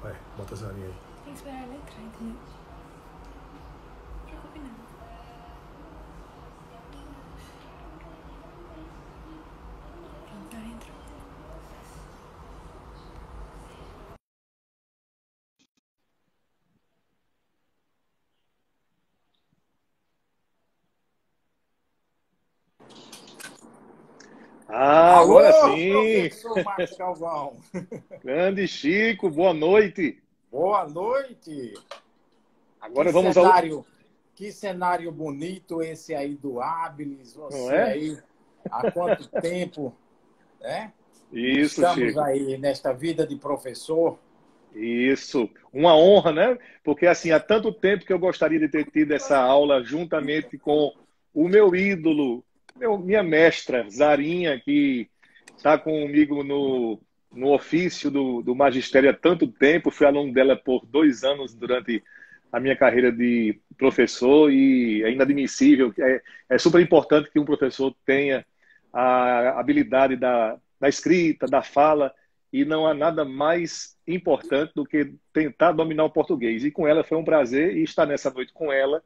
Vai, bota essa linha aí. Tem que esperar ela entrar, entendeu? Não preocupe não. Pronto, ela entrou. Agora Alô, sim! professor Marcos Galvão. Grande Chico, boa noite! Boa noite. Agora vamos ao... Que cenário bonito esse aí do Abilis, Não você é? aí, há quanto tempo, né? Isso, Estamos Chico. aí nesta vida de professor. Isso. Uma honra, né? Porque assim, há tanto tempo que eu gostaria de ter tido essa aula juntamente com o meu ídolo, minha mestra, Zarinha, que está comigo no ofício do magistério há tanto tempo. Fui aluno dela por 2 anos durante a minha carreira de professor e é inadmissível. É super importante que um professor tenha a habilidade da escrita, da fala, e não há nada mais importante do que tentar dominar o português. E com ela foi um prazer, e estar nessa noite com ela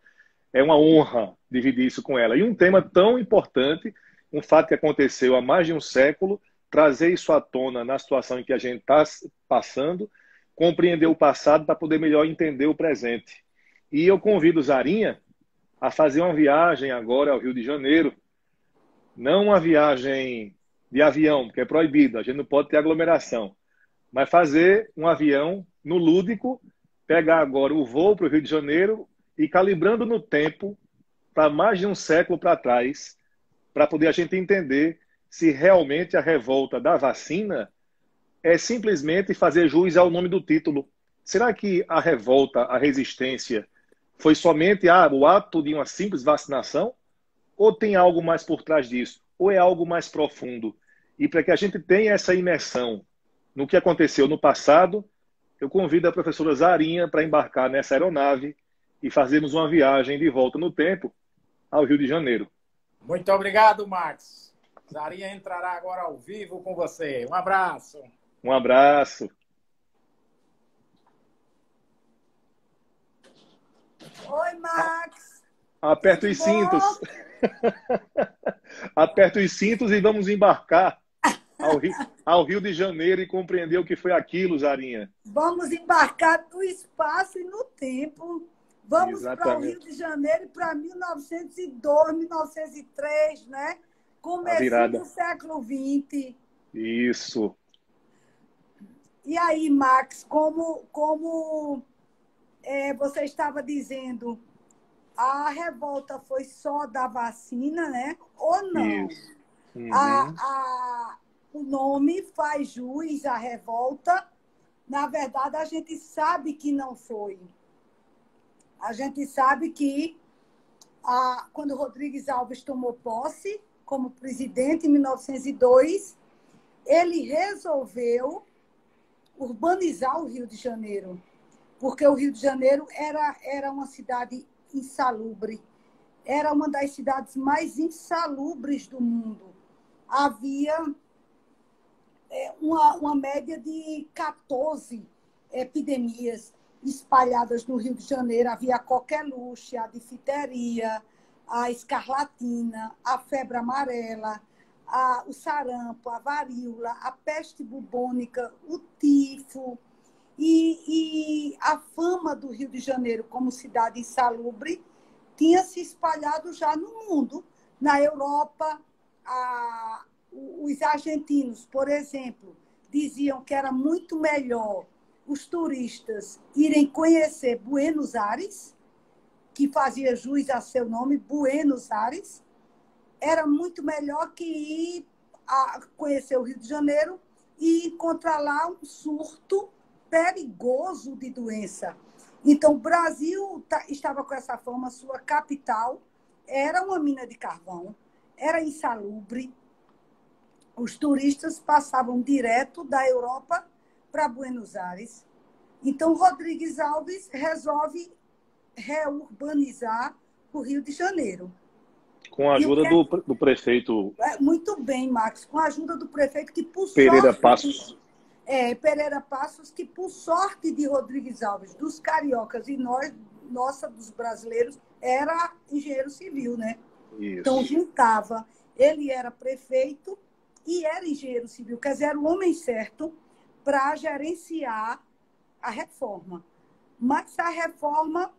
é uma honra dividir isso com ela. E um tema tão importante, um fato que aconteceu há mais de um século, trazer isso à tona na situação em que a gente está passando, compreender o passado para poder melhor entender o presente. E eu convido Zarinha a fazer uma viagem agora ao Rio de Janeiro, não uma viagem de avião, porque é proibido, a gente não pode ter aglomeração, mas fazer um avião no lúdico, pegar agora o voo para o Rio de Janeiro e calibrando no tempo para mais de um século para trás, para poder a gente entender se realmente a revolta da vacina é simplesmente fazer jus ao nome do título. Será que a revolta, a resistência, foi somente o ato de uma simples vacinação? Ou tem algo mais por trás disso? Ou é algo mais profundo? E para que a gente tenha essa imersão no que aconteceu no passado, eu convido a professora Zarinha para embarcar nessa aeronave e fazermos uma viagem de volta no tempo ao Rio de Janeiro. Muito obrigado, Marcos. Zarinha entrará agora ao vivo com você. Um abraço. Um abraço. Oi, Max. Aperta os cintos. Aperta os cintos e vamos embarcar ao Rio de Janeiro e compreender o que foi aquilo, Zarinha. Vamos embarcar no espaço e no tempo. Vamos para o Rio de Janeiro para 1902, 1903, né? Começo do século XX. Isso. E aí, Max, como você estava dizendo, a revolta foi só da vacina, né? Ou não? Isso. Uhum. O nome faz jus à revolta. Na verdade, a gente sabe que não foi. A gente sabe que quando Rodrigues Alves tomou posse como presidente em 1902, ele resolveu urbanizar o Rio de Janeiro, porque o Rio de Janeiro era uma cidade insalubre, era uma das cidades mais insalubres do mundo. Havia uma média de 14 epidemias espalhadas no Rio de Janeiro. Havia a coqueluche, a difteria, a escarlatina, a febre amarela, o sarampo, a varíola, a peste bubônica, o tifo. E a fama do Rio de Janeiro como cidade insalubre tinha se espalhado já no mundo. Na Europa, os argentinos, por exemplo, diziam que era muito melhor os turistas irem conhecer Buenos Aires, que fazia jus a seu nome, Buenos Aires, era muito melhor que ir conhecer o Rio de Janeiro e encontrar lá um surto perigoso de doença. Então, o Brasil estava com essa fama, sua capital era uma mina de carvão, era insalubre. Os turistas passavam direto da Europa para Buenos Aires. Então, Rodrigues Alves resolve reurbanizar o Rio de Janeiro. Com a ajuda do prefeito... Muito bem, Max. Com a ajuda do prefeito, que por Pereira sorte, Passos. Pereira Passos, que por sorte de Rodrigues Alves, dos cariocas e nossa, dos brasileiros, era engenheiro civil, né? Isso. Então, juntava. Ele era prefeito e era engenheiro civil, quer dizer, era o homem certo para gerenciar a reforma. Mas a reforma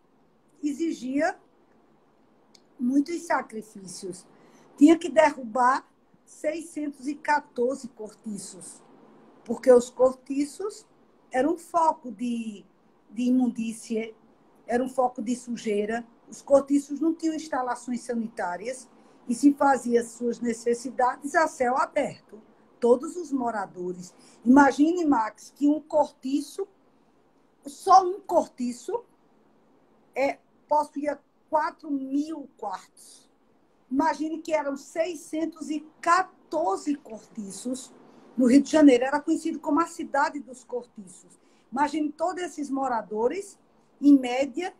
exigia muitos sacrifícios. Tinha que derrubar 614 cortiços, porque os cortiços eram um foco de imundície, era um foco de sujeira. Os cortiços não tinham instalações sanitárias e se fazia suas necessidades a céu aberto. Todos os moradores. Imagine, Max, que um cortiço, só um cortiço, possuía 4.000 quartos. Imagine que eram 614 cortiços no Rio de Janeiro. Era conhecido como a cidade dos cortiços. Imagine todos esses moradores, em média,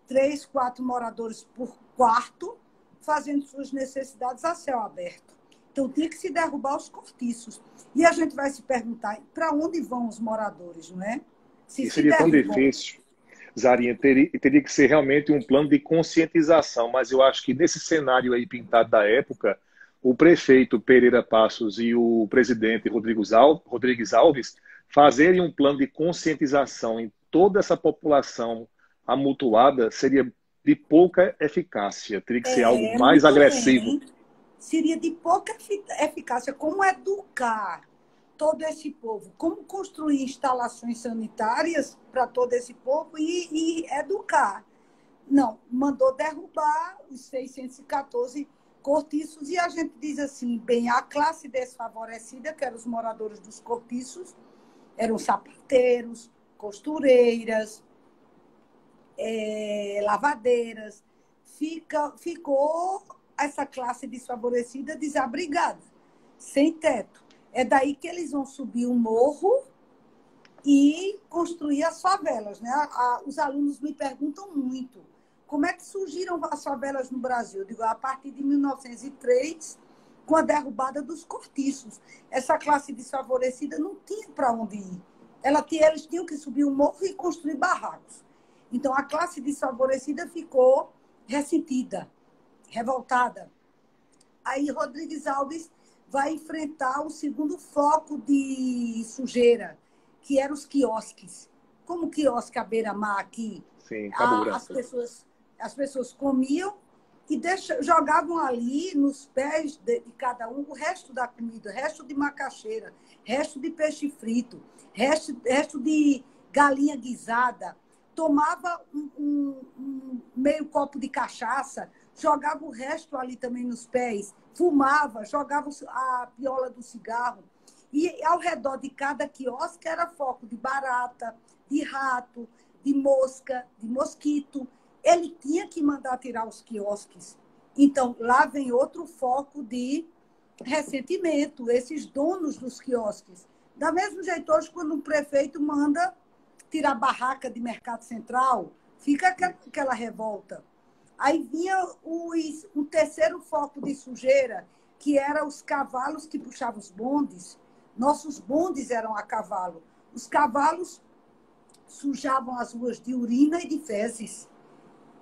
3, 4 moradores por quarto, fazendo suas necessidades a céu aberto. Então, tinha que se derrubar os cortiços. E a gente vai se perguntar para onde vão os moradores, não é? Se seria tão difícil. Zarinha, teria que ser realmente um plano de conscientização, mas eu acho que nesse cenário aí pintado da época, o prefeito Pereira Passos e o presidente Rodrigues Alves fazerem um plano de conscientização em toda essa população amontoada seria de pouca eficácia, teria que ser algo mais agressivo. Seria de pouca eficácia. Como educar todo esse povo? Como construir instalações sanitárias para todo esse povo e educar? Não, mandou derrubar os 614 cortiços e a gente diz assim, bem, a classe desfavorecida, que eram os moradores dos cortiços, eram sapateiros, costureiras, lavadeiras, ficou essa classe desfavorecida desabrigada, sem teto. É daí que eles vão subir um morro e construir as favelas, né? Os alunos me perguntam muito, como é que surgiram as favelas no Brasil? Eu digo, a partir de 1903, com a derrubada dos cortiços. Essa classe desfavorecida não tinha para onde ir. Eles tinham que subir um morro e construir barracos. Então, a classe desfavorecida ficou ressentida, revoltada. Aí, Rodrigues Alves vai enfrentar o segundo foco de sujeira, que eram os quiosques. Como o quiosque à beira-mar aqui, sim, as pessoas comiam e jogavam ali nos pés de cada um o resto da comida, resto de macaxeira, resto de peixe frito, resto de galinha guisada. Tomava um meio copo de cachaça, jogava o resto ali também nos pés, fumava, jogava a piola do cigarro. E ao redor de cada quiosque era foco de barata, de rato, de mosca, de mosquito. Ele tinha que mandar tirar os quiosques. Então, lá vem outro foco de ressentimento, esses donos dos quiosques. Da mesmo jeito, hoje, quando um prefeito manda tirar a barraca de Mercado Central, fica aquela revolta. Aí vinha um terceiro foco de sujeira, que era os cavalos que puxavam os bondes. Nossos bondes eram a cavalo. Os cavalos sujavam as ruas de urina e de fezes.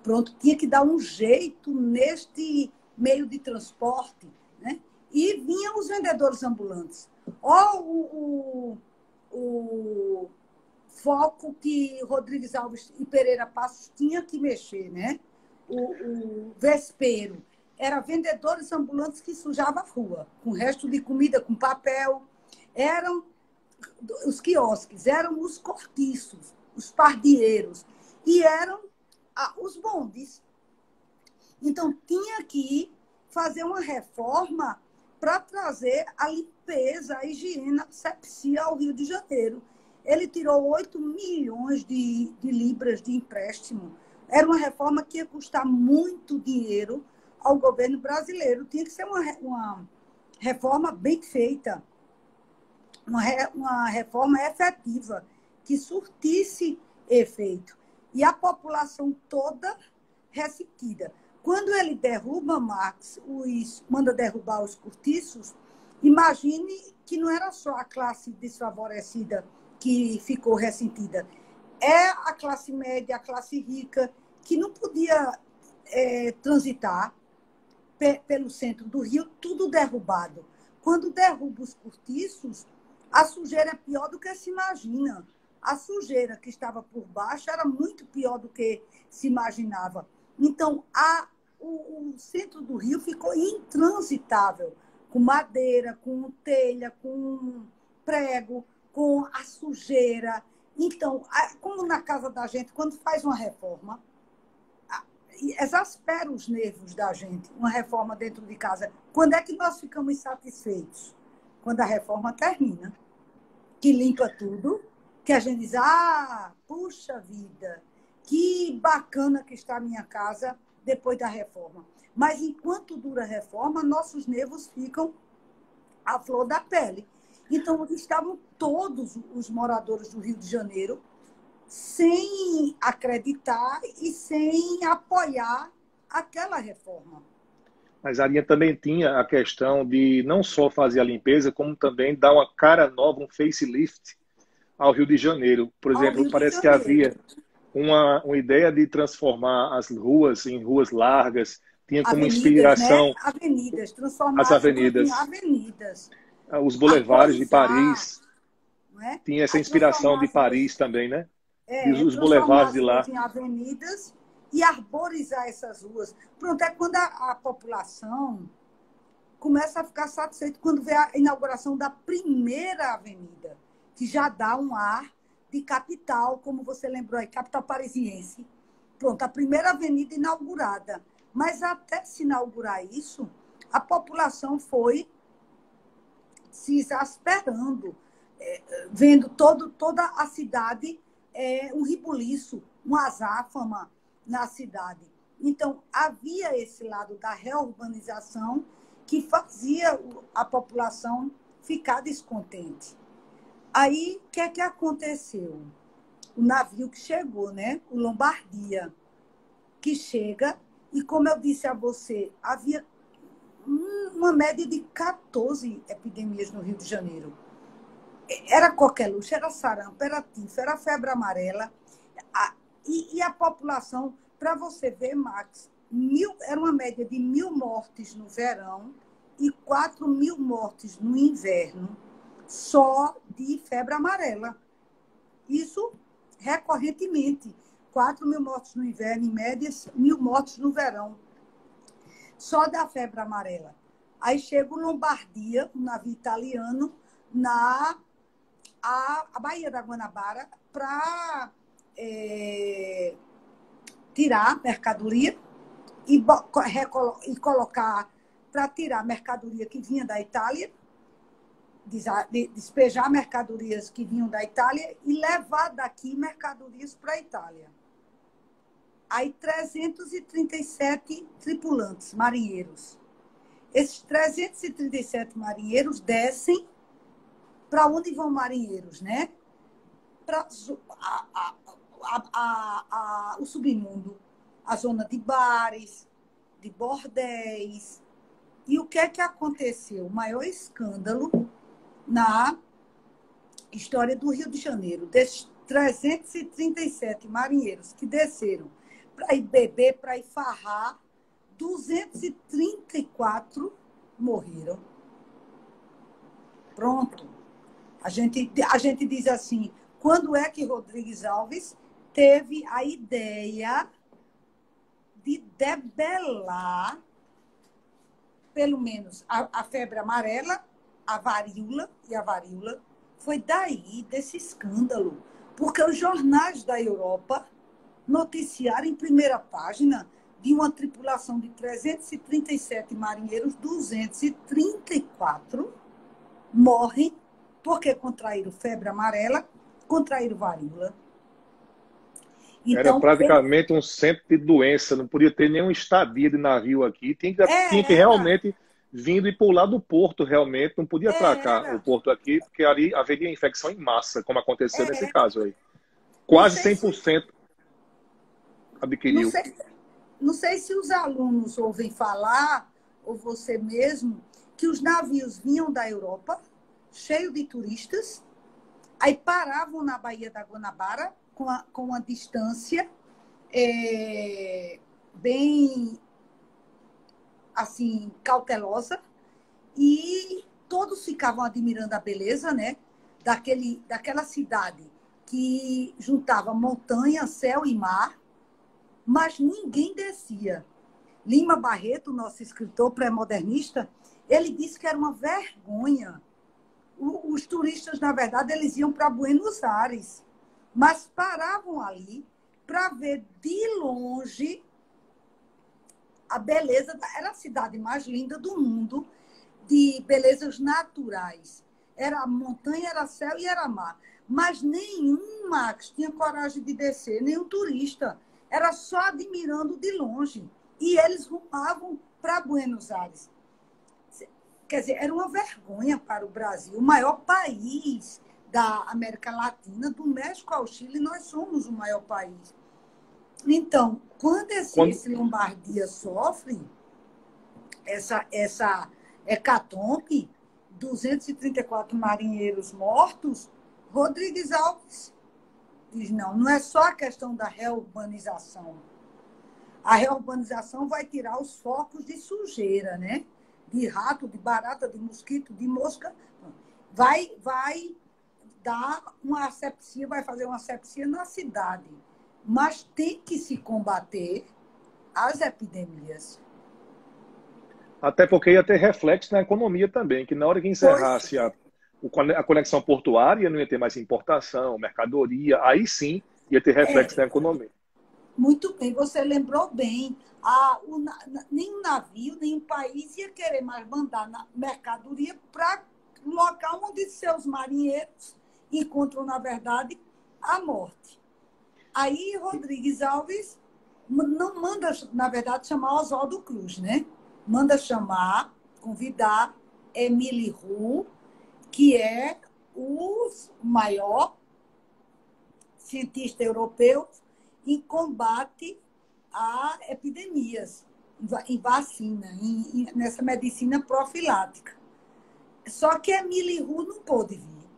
Pronto, tinha que dar um jeito neste meio de transporte, né? E vinham os vendedores ambulantes. O foco que Rodrigues Alves e Pereira Passos tinha que mexer, né? O vespeiro. Eram vendedores ambulantes que sujavam a rua, com resto de comida, com papel. Eram os quiosques, eram os cortiços, os pardieiros. E eram os bondes. Então, tinha que fazer uma reforma para trazer a limpeza, a higiene, a asepsia ao Rio de Janeiro. Ele tirou 8 milhões de libras de empréstimo. Era uma reforma que ia custar muito dinheiro ao governo brasileiro. Tinha que ser uma reforma bem feita, uma reforma efetiva, que surtisse efeito. E a população toda ressentida. Quando ele derruba, Marx, manda derrubar os cortiços, Imagine que não era só a classe desfavorecida que ficou ressentida. É a classe média, a classe rica, que não podia transitar pelo centro do Rio, tudo derrubado. Quando derruba os cortiços, a sujeira é pior do que se imagina. A sujeira que estava por baixo era muito pior do que se imaginava. Então, o centro do Rio ficou intransitável, com madeira, com telha, com prego, com a sujeira. Então, como na casa da gente, quando faz uma reforma, exaspera os nervos da gente, uma reforma dentro de casa. Quando é que nós ficamos insatisfeitos? Quando a reforma termina, que limpa tudo, que a gente diz, puxa vida, que bacana que está a minha casa depois da reforma. Mas enquanto dura a reforma, nossos nervos ficam à flor da pele. Então, estavam todos os moradores do Rio de Janeiro sem acreditar e sem apoiar aquela reforma. Mas a linha também tinha a questão de não só fazer a limpeza, como também dar uma cara nova, um facelift ao Rio de Janeiro. Por exemplo, parece que havia uma ideia de transformar as ruas em ruas largas, tinha como inspiração, né? Avenidas, transformar as avenidas, em avenidas. Os bulevares de Paris, né? tinha essa inspiração de Paris também, né? Os bulevares de lá. Em avenidas e arborizar essas ruas. Pronto, é quando a população começa a ficar satisfeita quando vê a inauguração da primeira avenida, que já dá um ar de capital, como você lembrou aí, capital parisiense. Pronto, a primeira avenida inaugurada. Mas até se inaugurar isso, a população foi se exasperando, vendo toda a cidade um ribuliço, uma azáfama na cidade. Então, havia esse lado da reurbanização que fazia a população ficar descontente. Aí, o que é que aconteceu? O navio que chegou, né? O Lombardia, que chega, e como eu disse a você, havia uma média de 14 epidemias no Rio de Janeiro. Era coqueluche, era sarampo, era tifo, era febre amarela. E a população, para você ver, Max, era uma média de 1.000 mortes no verão e 4.000 mortes no inverno, só de febre amarela. Isso recorrentemente. 4.000 mortes no inverno, em média, 1.000 mortes no verão. Só da febre amarela. Aí chega o Lombardia, um navio italiano, a Baía da Guanabara, para tirar mercadoria e colocar, para tirar mercadoria que vinha da Itália, despejar mercadorias que vinham da Itália e levar daqui mercadorias para a Itália. Aí 337 tripulantes, marinheiros. Esses 337 marinheiros descem. Para onde vão marinheiros, né? Para o submundo, a zona de bares, de bordéis. E o que é que aconteceu? O maior escândalo na história do Rio de Janeiro. Desses 337 marinheiros que desceram para ir beber, para ir farrar, 234 morreram. Pronto. A gente diz assim, quando é que Rodrigues Alves teve a ideia de debelar, pelo menos, a febre amarela, a varíola, e a varíola foi daí, desse escândalo. Porque os jornais da Europa noticiaram em primeira página de uma tripulação de 337 marinheiros, 234 morrem porque contraíram febre amarela, contraíram varíola. Então, era praticamente um centro de doença, não podia ter nenhuma estadia de navio aqui, tinha que realmente vindo e pular do porto, realmente, não podia atracar o porto aqui, porque ali haveria infecção em massa, como aconteceu nesse caso aí. Quase 100% adquiriu. Não sei se os alunos ouvem falar, ou você mesmo, que os navios vinham da Europa, cheios de turistas, aí paravam na Baía da Guanabara, com uma distância bem, assim, cautelosa, e todos ficavam admirando a beleza, né, daquela cidade que juntava montanha, céu e mar, mas ninguém descia. Lima Barreto, nosso escritor pré-modernista, ele disse que era uma vergonha. Os turistas, na verdade, eles iam para Buenos Aires, mas paravam ali para ver de longe a beleza. Era a cidade mais linda do mundo, de belezas naturais. Era montanha, era céu e era mar. Mas nenhum, Max, tinha coragem de descer, nenhum turista. Era só admirando de longe. E eles rumavam para Buenos Aires. Quer dizer, era uma vergonha para o Brasil. O maior país da América Latina, do México ao Chile, nós somos o maior país. Então, quando esse Lombardia sofre essa hecatombe, 234 marinheiros mortos, Rodrigues Alves diz, não é só a questão da reurbanização. A reurbanização vai tirar os focos de sujeira, né? De rato, de barata, de mosquito, de mosca. Vai dar uma asepsia, vai fazer uma asepsia na cidade. Mas tem que se combater as epidemias. Até porque ia ter reflexo na economia também, que na hora que encerrasse a conexão portuária, não ia ter mais importação, mercadoria, aí sim ia ter reflexo na economia. Muito bem, você lembrou bem. Nenhum navio, nenhum país ia querer mais mandar mercadoria para o local onde seus marinheiros encontram, na verdade, a morte. Aí, Rodrigues Alves não manda, na verdade, chamar Oswaldo Cruz, né? Manda chamar, convidar Émile Roux, que é o maior cientista europeu em combate a epidemias, em vacina, nessa medicina profilática. Só que Émile Roux não pôde vir.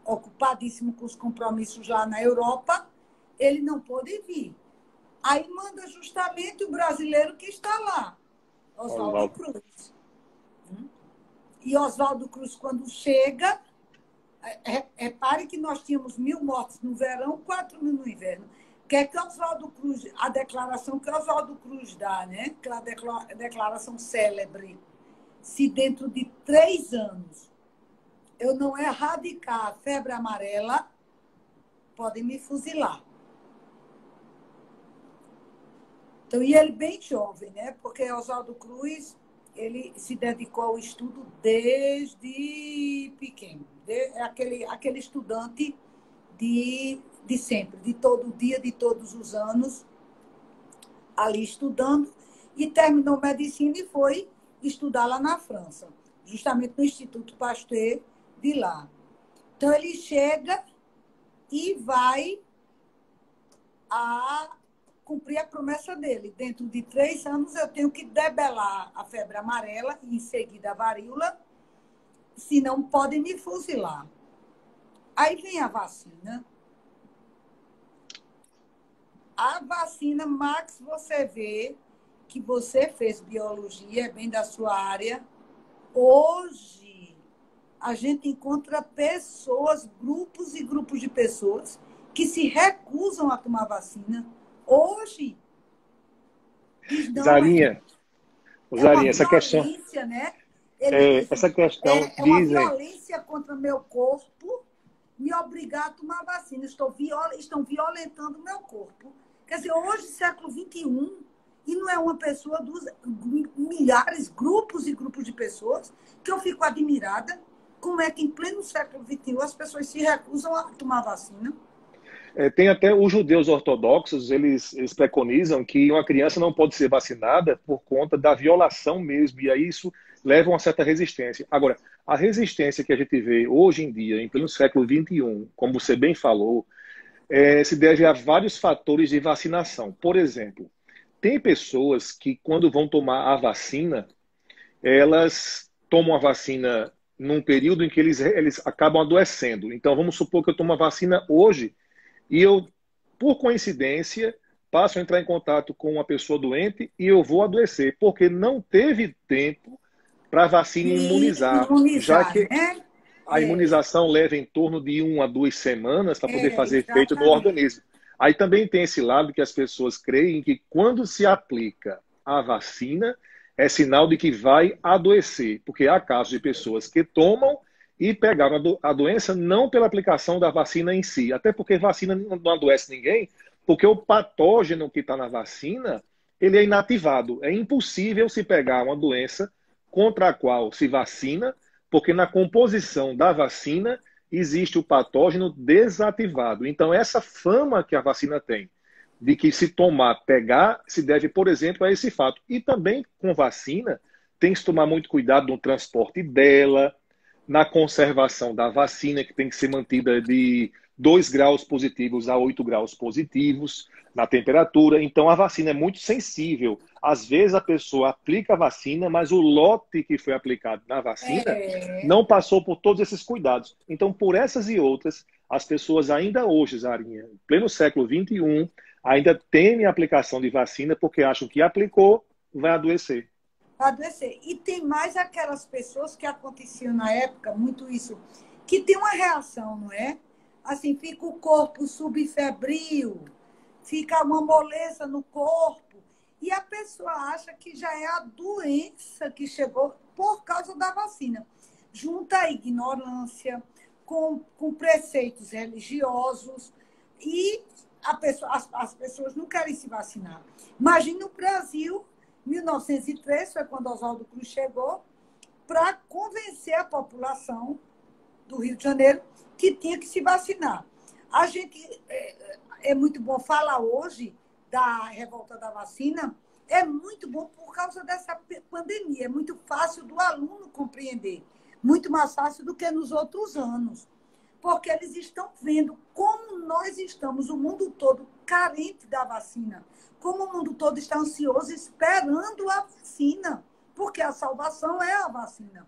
Ocupadíssimo com os compromissos lá na Europa, ele não pôde vir. Aí manda justamente o brasileiro que está lá, Oswaldo Cruz. E Oswaldo Cruz, quando chega, repare que nós tínhamos 1.000 mortes no verão, 4.000 no inverno. Que é que Oswaldo Cruz, a declaração que Oswaldo Cruz dá, né? Aquela declaração célebre. Se dentro de 3 anos eu não erradicar a febre amarela, podem me fuzilar. Então, e ele bem jovem, né? Porque Oswaldo Cruz, ele se dedicou ao estudo desde pequeno. Aquele estudante de sempre, de todo dia, de todos os anos, ali estudando, e terminou medicina e foi estudar lá na França, justamente no Instituto Pasteur de lá. Então, ele chega e vai cumprir a promessa dele. Dentro de 3 anos, eu tenho que debelar a febre amarela e, em seguida, a varíola, senão podem me fuzilar. Aí vem a vacina. A vacina, Max, você vê que você fez biologia, é bem da sua área. Hoje, a gente encontra pessoas, grupos e grupos de pessoas que se recusam a tomar vacina. Hoje, Zarinha, essa questão, né? essa questão é uma violência contra o meu corpo me obrigar a tomar vacina. Estão violentando o meu corpo. Quer dizer, hoje, século XXI, e não é uma pessoa, milhares, grupos e grupos de pessoas, que eu fico admirada como é que, em pleno século XXI, as pessoas se recusam a tomar vacina. Tem até os judeus ortodoxos, eles preconizam que uma criança não pode ser vacinada por conta da violação mesmo, e aí isso leva a uma certa resistência. Agora, a resistência que a gente vê hoje em dia, em pleno século XXI, como você bem falou, se deve a vários fatores de vacinação. Por exemplo, tem pessoas que, quando vão tomar a vacina, elas tomam a vacina num período em que eles acabam adoecendo. Então, vamos supor que eu tomo a vacina hoje e eu, por coincidência, passo a entrar em contato com uma pessoa doente e eu vou adoecer, porque não teve tempo para a vacina imunizar, já Imunizar, que né? a imunização leva em torno de 1 a 2 semanas para poder fazer efeito no Exatamente. organismo. Aí também tem esse lado que as pessoas creem que quando se aplica a vacina, é sinal de que vai adoecer, porque há casos de pessoas que tomam e pegaram a doença não pela aplicação da vacina em si, até porque vacina não adoece ninguém, porque o patógeno que está na vacina, ele é inativado. É impossível se pegar uma doença contra a qual se vacina, porque na composição da vacina existe o patógeno desativado. Então, essa fama que a vacina tem, de que se tomar, pegar, se deve, por exemplo, a esse fato. E também com vacina, tem que se tomar muito cuidado no transporte dela, na conservação da vacina, que tem que ser mantida de 2 graus positivos a 8 graus positivos na temperatura. Então, a vacina é muito sensível. Às vezes, a pessoa aplica a vacina, mas o lote que foi aplicado na vacina É, não passou por todos esses cuidados. Então, por essas e outras, as pessoas ainda hoje, Zarinha, em pleno século XXI, ainda temem a aplicação de vacina porque acham que aplicou, vai adoecer. para adoecer. E tem mais aquelas pessoas que aconteciam na época, muito isso, que tem uma reação, não é? Assim, fica o corpo subfebril, fica uma moleza no corpo, e a pessoa acha que já é a doença que chegou por causa da vacina. Junta a ignorância com preceitos religiosos e as pessoas não querem se vacinar. Imagina o Brasil, 1903, foi quando Oswaldo Cruz chegou, para convencer a população do Rio de Janeiro que tinha que se vacinar. A gente é muito bom falar hoje da revolta da vacina, é muito bom por causa dessa pandemia, é muito fácil do aluno compreender, muito mais fácil do que nos outros anos, porque eles estão vendo como nós estamos, o mundo todo, carente da vacina, como o mundo todo está ansioso esperando a vacina, porque a salvação é a vacina.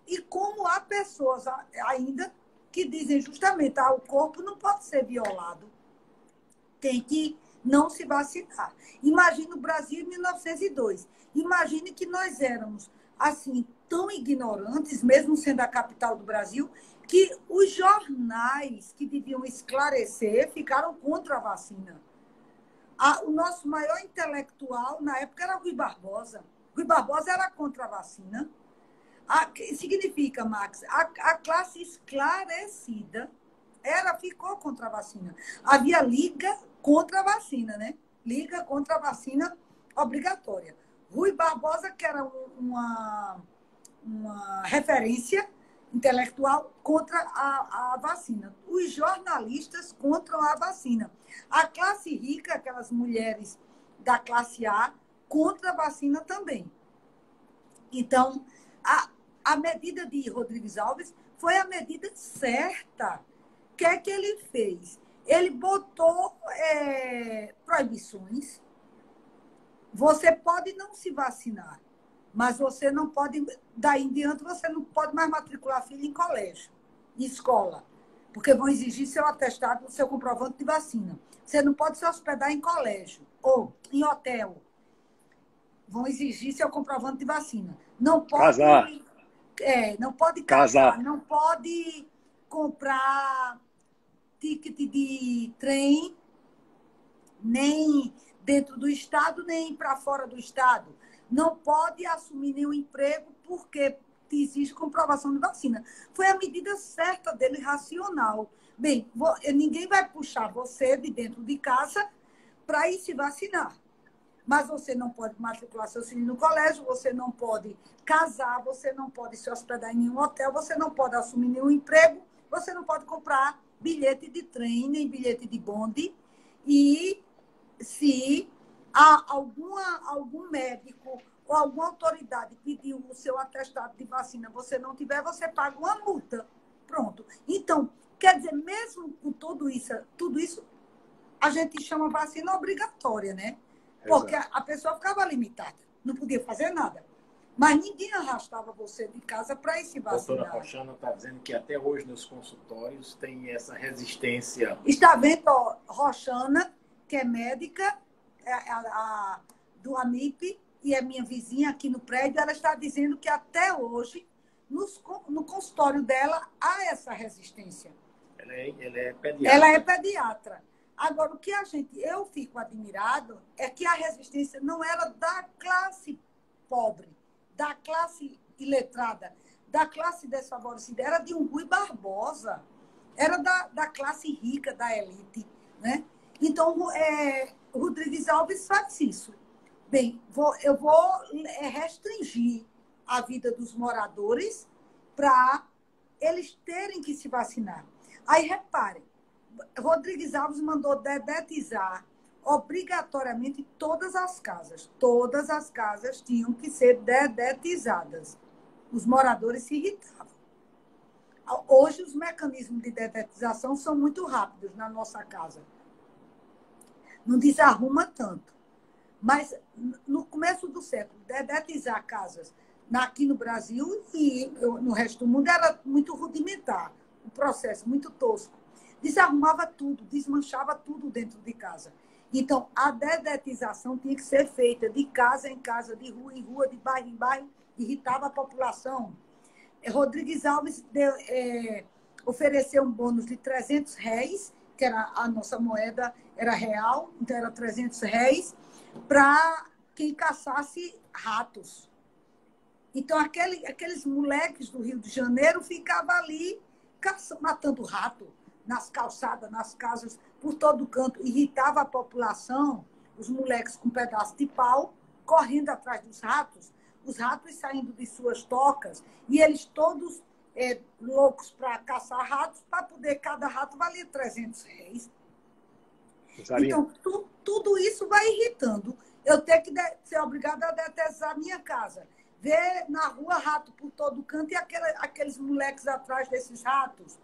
E como há pessoas ainda que dizem justamente o corpo não pode ser violado, tem que não se vacinar. Imagine o Brasil em 1902. Imagine que nós éramos assim tão ignorantes, mesmo sendo a capital do Brasil, que os jornais que deviam esclarecer ficaram contra a vacina. O nosso maior intelectual na época era Rui Barbosa. Rui Barbosa era contra a vacina. Significa, Max, a classe esclarecida ficou contra a vacina. Havia liga contra a vacina, né? Liga contra a vacina obrigatória. Rui Barbosa, que era uma referência intelectual contra a vacina. Os jornalistas contra a vacina. A classe rica, aquelas mulheres da classe A, contra a vacina também. Então, a medida de Rodrigues Alves foi a medida certa. O que é que ele fez? Ele botou proibições. Você pode não se vacinar, mas você não pode, daí em diante, você não pode mais matricular filho em colégio, em escola, porque vão exigir seu atestado, seu comprovante de vacina. Você não pode se hospedar em colégio ou em hotel. Vão exigir seu comprovante de vacina. Não pode Casar. Não pode casar, não pode comprar ticket de trem, nem dentro do estado, nem para fora do estado. Não pode assumir nenhum emprego porque existe comprovação de vacina. Foi a medida certa dele, racional. Bem, ninguém vai puxar você de dentro de casa para ir se vacinar. Mas você não pode matricular seu filho no colégio, você não pode casar, você não pode se hospedar em nenhum hotel, você não pode assumir nenhum emprego, você não pode comprar bilhete de trem, nem bilhete de bonde. E se algum médico ou alguma autoridade pediu o seu atestado de vacina, você não tiver, você paga uma multa. Pronto. Então, quer dizer, mesmo com tudo isso, a gente chama vacina obrigatória, né? Porque a pessoa ficava limitada, não podia fazer nada. Mas ninguém arrastava você de casa para ir se A doutora vacinar. Roxana está dizendo que até hoje nos consultórios tem essa resistência. Está vendo, ó, Roxana, que é médica, do AMIP, e é minha vizinha aqui no prédio, ela está dizendo que até hoje, no consultório dela, há essa resistência. Ela é pediatra. Ela é pediatra. Agora, eu fico admirado é que a resistência não era da classe pobre, da classe iletrada, da classe desfavorecida, era de um Rui Barbosa, era da classe rica, da elite, né? Então, Rodrigues Alves faz isso. Bem, eu vou restringir a vida dos moradores para eles terem que se vacinar. Aí, reparem, Rodrigues Alves mandou dedetizar obrigatoriamente todas as casas. Todas as casas tinham que ser dedetizadas. Os moradores se irritavam. Hoje, os mecanismos de dedetização são muito rápidos na nossa casa. Não desarruma tanto. Mas, no começo do século, dedetizar casas aqui no Brasil e no resto do mundo era muito rudimentar. Um processo muito tosco. Desarrumava tudo, desmanchava tudo dentro de casa. Então, a dedetização tinha que ser feita de casa em casa, de rua em rua, de bairro em bairro, irritava a população. Rodrigues Alves ofereceu um bônus de R$300, que era a nossa moeda, era real, então era R$300, para quem caçasse ratos. Então, aqueles moleques do Rio de Janeiro ficavam ali matando rato nas calçadas, nas casas, por todo canto. Irritava a população, os moleques com um pedaço de pau, correndo atrás dos ratos, os ratos saindo de suas tocas, e eles todos loucos para caçar ratos, para poder, cada rato valia R$300. Então, tudo isso vai irritando. Eu tenho que ser obrigada a detetizar a minha casa. Ver na rua rato por todo canto e aqueles moleques atrás desses ratos.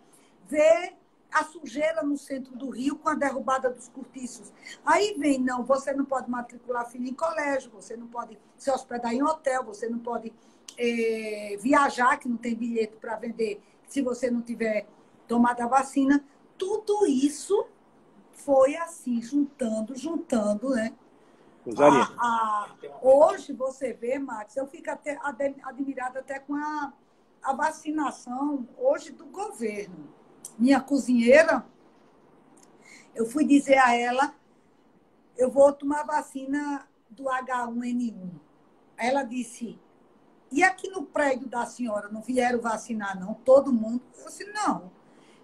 Ver a sujeira no centro do Rio com a derrubada dos cortiços. Aí vem, não, você não pode matricular filho em colégio, você não pode se hospedar em hotel, você não pode viajar, que não tem bilhete para vender, se você não tiver tomado a vacina. Tudo isso foi assim, juntando, né? Hoje você vê, Max, eu fico até admirada até com a vacinação hoje do governo. Minha cozinheira, eu fui dizer a ela, eu vou tomar vacina do H1N1. Ela disse, e aqui no prédio da senhora não vieram vacinar, não? Todo mundo? Eu disse, não.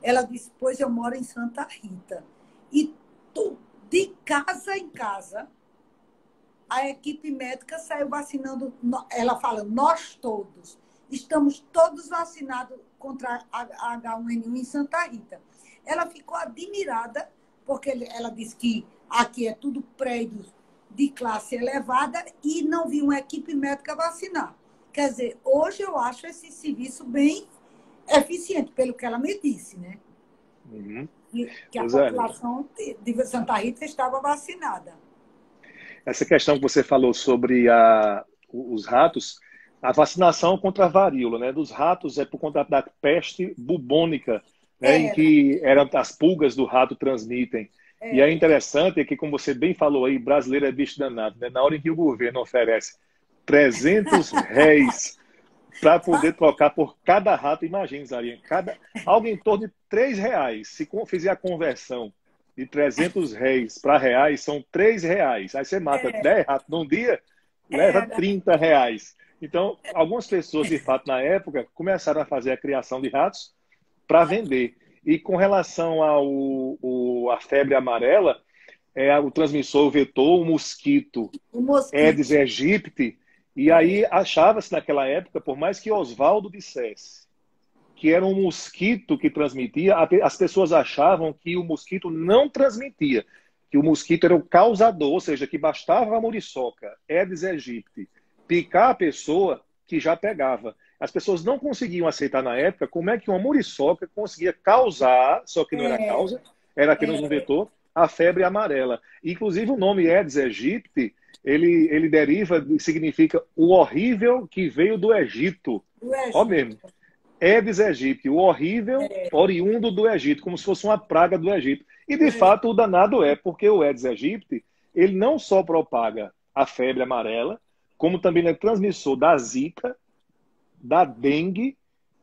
Ela disse, pois eu moro em Santa Rita. E de casa em casa, a equipe médica saiu vacinando, ela fala, nós todos, estamos todos vacinados contra a H1N1 em Santa Rita. Ela ficou admirada, porque ela disse que aqui é tudo prédio de classe elevada e não viu uma equipe médica vacinar. Quer dizer, hoje eu acho esse serviço bem eficiente, pelo que ela me disse, né? Uhum. Que a população de Santa Rita estava vacinada. Essa questão que você falou sobre os ratos, a vacinação contra a varíola, né, dos ratos é por conta da peste bubônica, né, em que as pulgas do rato transmitem. E é interessante que, como você bem falou aí, brasileiro é bicho danado, né? Na hora em que o governo oferece R$300 para poder trocar por cada rato, imagine, Zarinha, algo em torno de R$3. Se fizer a conversão de R$300 para reais, são R$3. Aí você mata 10 ratos num dia, leva R$30. Então, algumas pessoas, de fato, na época, começaram a fazer a criação de ratos para vender. E com relação à febre amarela, o transmissor vetor, o mosquito Aedes aegypti, e aí achava-se naquela época, por mais que Oswaldo dissesse que era um mosquito que transmitia, as pessoas achavam que o mosquito não transmitia, que o mosquito era o causador, ou seja, que bastava a muriçoca, Aedes aegypti, picar a pessoa que já pegava. As pessoas não conseguiam aceitar na época como é que uma muriçoca conseguia causar, só que não era causa, era apenas um vetor, a febre amarela. Inclusive o nome Aedes aegypti ele deriva, significa o horrível que veio do Egito. O Egito. Ó mesmo. Aedes aegypti, o horrível oriundo do Egito, como se fosse uma praga do Egito. E, de fato, o danado porque o Aedes aegypti, ele não só propaga a febre amarela, como também é transmissor da zika, da dengue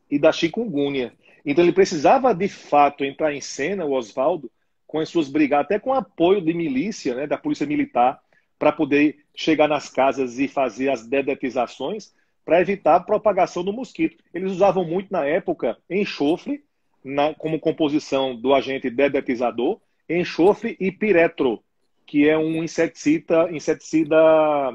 e da chikungunya. Então, ele precisava, de fato, entrar em cena, o Oswaldo, com as suas brigadas, até com apoio de milícia, né, da polícia militar, para poder chegar nas casas e fazer as dedetizações, para evitar a propagação do mosquito. Eles usavam muito, na época, enxofre, como composição do agente dedetizador, enxofre e piretro, que é um inseticida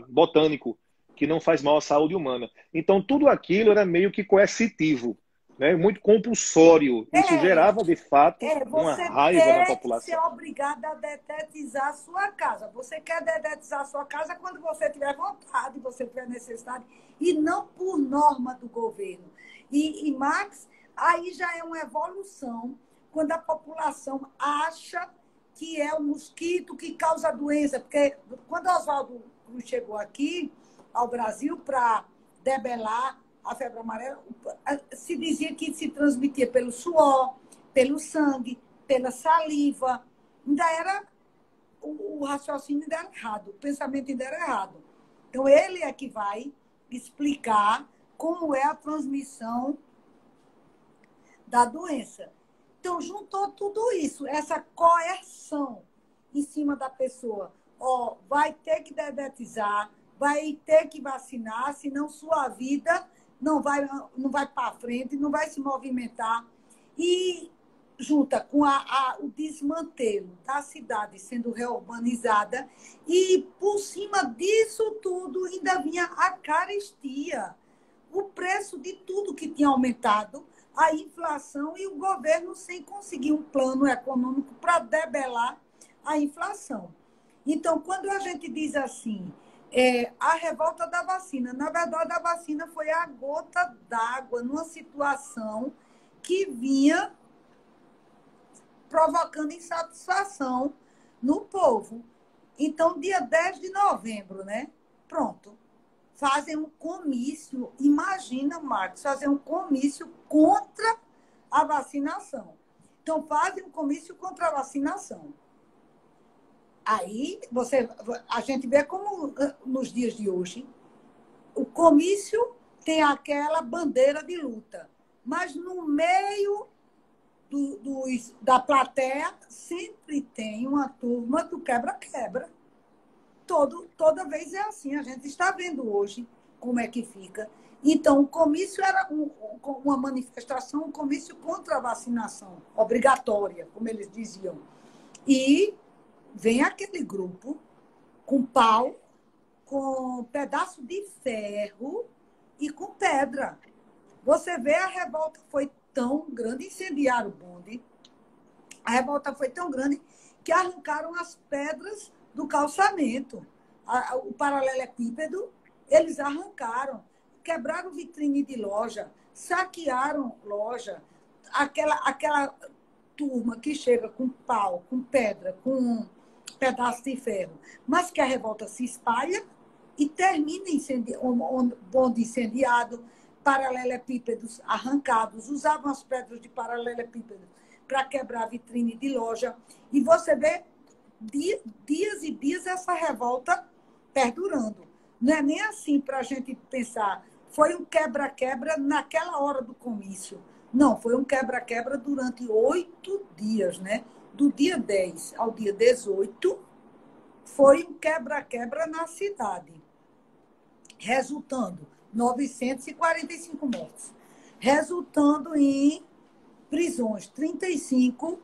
botânico, que não faz mal à saúde humana. Então, tudo aquilo era meio que coercitivo, né? Muito compulsório. Isso gerava, de fato, uma raiva na população. Você é obrigado a dedetizar a sua casa. Você quer dedetizar a sua casa quando você tiver vontade, você tiver necessidade, e não por norma do governo. E Max, aí já é uma evolução, quando a população acha que é o mosquito que causa a doença. Porque quando Oswaldo Cruz chegou aqui ao Brasil para debelar a febre amarela, se dizia que se transmitia pelo suor, pelo sangue, pela saliva. Ainda era, o raciocínio ainda era errado, o pensamento ainda era errado. Então, ele é que vai explicar como é a transmissão da doença. Então, juntou tudo isso, essa coerção em cima da pessoa. Ó, vai ter que dedetizar, vai ter que vacinar, senão sua vida não vai para frente, não vai se movimentar. E junta com o desmantelo da cidade sendo reurbanizada, e por cima disso tudo ainda vinha a carestia, o preço de tudo que tinha aumentado, a inflação, e o governo sem conseguir um plano econômico para debelar a inflação. Então, quando a gente diz assim, a revolta da vacina, na verdade, a vacina foi a gota d'água numa situação que vinha provocando insatisfação no povo. Então, dia 10 de novembro, né? Pronto. Fazem um comício, imagina, Marcos, fazer um comício contra a vacinação. Então, fazem um comício contra a vacinação. Aí, a gente vê como, nos dias de hoje, o comício tem aquela bandeira de luta, mas no meio da plateia sempre tem uma turma do quebra-quebra. Toda vez é assim, a gente está vendo hoje como é que fica. Então, o comício era uma manifestação, um comício contra a vacinação obrigatória, como eles diziam. E vem aquele grupo com pau, com pedaço de ferro e com pedra. Você vê, a revolta foi tão grande, incendiaram o bonde, a revolta foi tão grande que arrancaram as pedras do calçamento. O paralelepípedo, eles arrancaram, quebraram vitrine de loja, saquearam loja. Aquela turma que chega com pau, com pedra, com pedaço de ferro, mas que a revolta se espalha e termina um bonde incendiado, paralelepípedos arrancados, usavam as pedras de paralelepípedo para quebrar a vitrine de loja. E você vê dias e dias essa revolta perdurando. Não é nem assim para a gente pensar, foi um quebra-quebra naquela hora do comício. Não, foi um quebra-quebra durante 8 dias, né? Do dia 10 ao dia 18, foi um quebra-quebra na cidade, resultando 945 mortos, resultando em prisões, 35